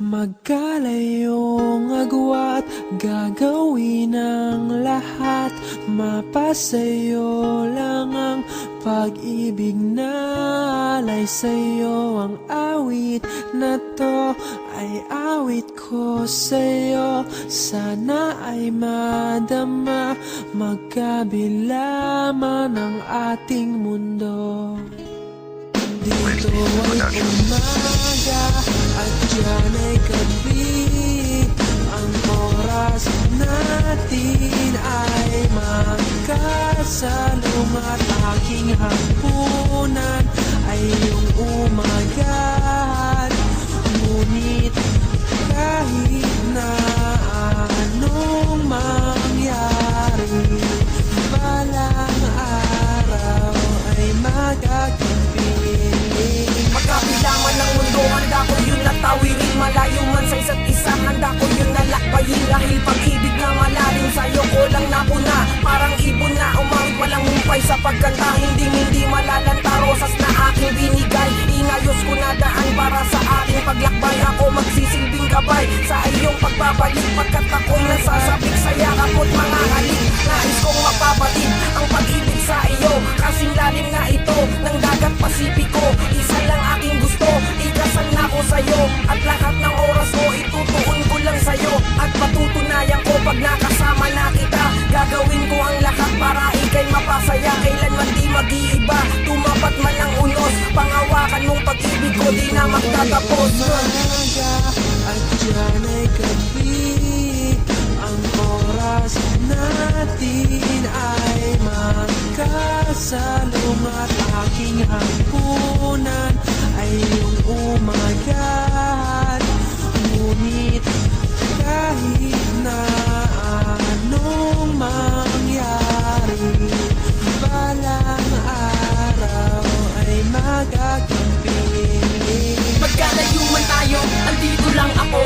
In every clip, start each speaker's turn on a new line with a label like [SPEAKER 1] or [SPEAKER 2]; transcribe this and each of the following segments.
[SPEAKER 1] Magkalayong agwat, gagawin ang lahat. Mapasayo lang ang pag-ibig na alay sa'yo. Ang awit na to ay awit ko sa'yo. Sana ay madama, magkabila man ang ating mundo. Dito ay umaga at dyan ay gabi. Ang oras natin ay magkasalong at aking hapunan ay iyong umagahan. Ngunit kahit na anong mangyari, balang araw ay magagabi.
[SPEAKER 2] Magkabilangan ng mundo, handa ko yun natawirin. Malayo man sa isa't isa, handa ko yun nalakbayin. Dahil pag-ibig na malalim sa'yo ko lang napuna. Parang ibon na umawit walang humpay sa pagkanta. Hindi malalanta rosas na aking binigay. Inayos ko na daan para sa ating paglakbay. Ako magsisilbing gabay sa iyong pagbabalik. Pagkat ako'y nasasabik sa yakap mo't mga halik. Nais kong mapapatid ang pag-ibig sa iyo. Kasing lalim na ito ng dagat Pasipiko. Isa lang aking gusto, ikasal na ko sa'yo. At lahat ng oras ko itutuon ko lang sa'yo. At patutunayan ko pag nakasama na kita. Gagawin ko ang lahat para ikay mapasaya. Kailanman di mag-iiba, tumapat man ang unos. Pangawakan mong pag-ibig ko di na magtatapos.
[SPEAKER 1] Umaga at dyan ay gabi. Ang oras natin ay magkasalong at aking hapunan ay iyong umagahan. Ngunit kahit na anong mangyari, balang araw ay magagabi.
[SPEAKER 2] Magkalayo man tayo, andito lang ako.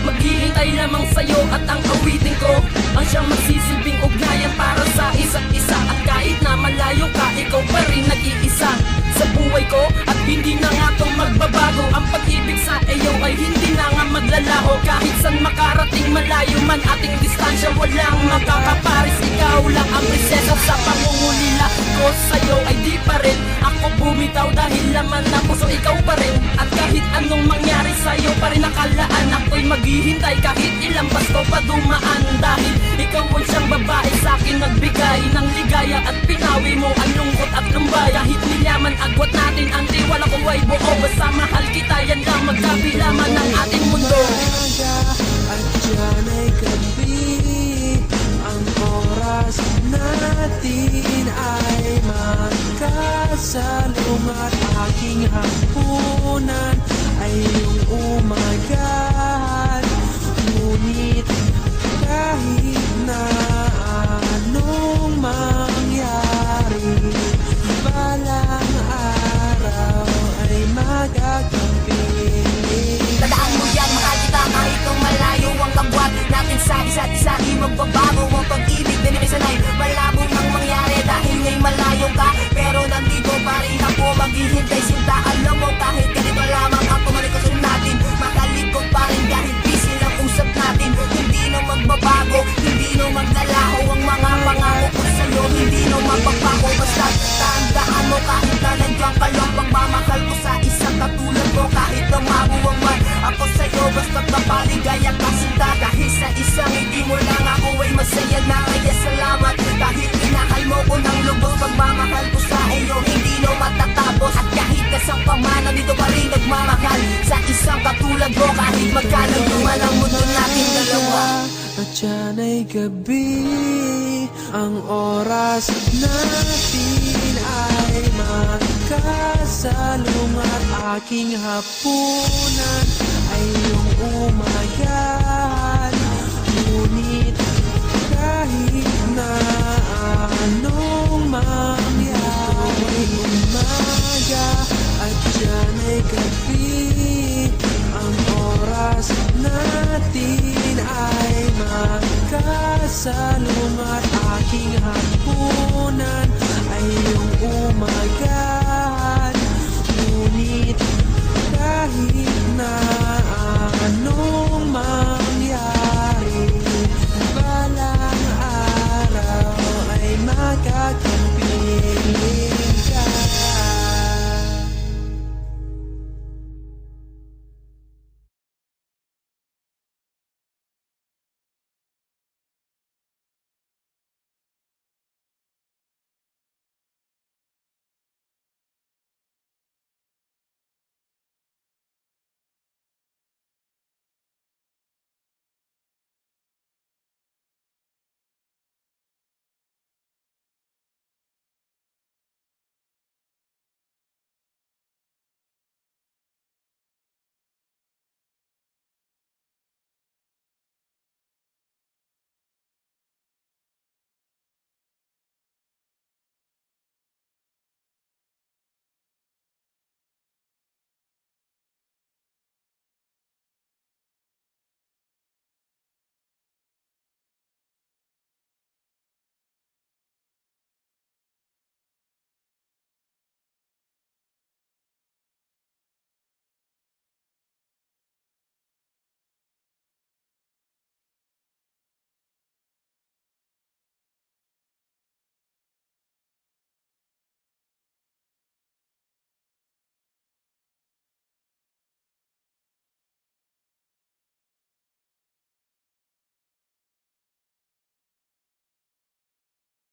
[SPEAKER 2] Maghihintay lamang sa'yo at ang awitin ko ang siyang magsisilbing ugnayan para sa isa't isa. At kahit na malayo ka, ikaw pa rin nag-iisa sa buhay ko. At hindi na nga to magbabago. Ang pag-ibig sa iyo ay hindi na nga maglalaho. Kahit saan makarating, malayo man ating distansya, walang makakaparis. Ikaw lang ang prinsesa sa pangungulila ko sa'yo ay di pa rin ako bumitaw. Dahil laman na puso ikaw pa rin. At kahit anong mangyari sa'yo pa rin nakalaan, ako'y maghihintay kahit ilang pasto pa dumaan. Dahil ikaw ang siyang babae sa'kin nagbigay ng ligaya at pinawi mo ang lungkot at lumbay. Kahit nilyaman agwat natin ang tiwala ko ay buo. Basta mahal kita, yan lang magkabilaman ng ating mundo.
[SPEAKER 1] Umaga at dyan ay gabi. Ang oras natin ay magkasalong at aking hapunan ay iyong umagahan. Ngunit kahit na anong mangyari, balang araw ay magagabi.
[SPEAKER 2] Tandaan mo yan, mahal kita kahit nung malayo ang kagwat natin sa isa't isa. Di magbabago ang pag-ibig na nilisanay. Malabo nang mangyari dahil nga'y malayo ka, pero nandito pa rin ako maghihintay sinta. Alam mo kahit ganito lamang ang komunikasyon natin, makalikot pa rin kahit busy lang usap natin. Hindi na magbabago, hindi na maglalaho ang mga pangako ko sa'yo. Hindi na magbabago, basta tandaan mo kahit na nandiyan ka lang. Pagmamahal ko sa isang katulad mo kahit na mabuwang man ako sa'yo. Basta't napaligaya ka sinta. Dahil sa isang hindi mo lang ako ay masaya na. Kaya salamat dahil minahal mo ko ng lubos. Pagmamahal ko sa iyo hindi na matatapos. At kahit kasang pamana dito pa rin nagmamahal sa isang katulad mo. Kahit magkalayo man ang mundo natin dalawa.
[SPEAKER 1] At dyan ay gabi. Ang oras natin ay magkasalong at aking hapunan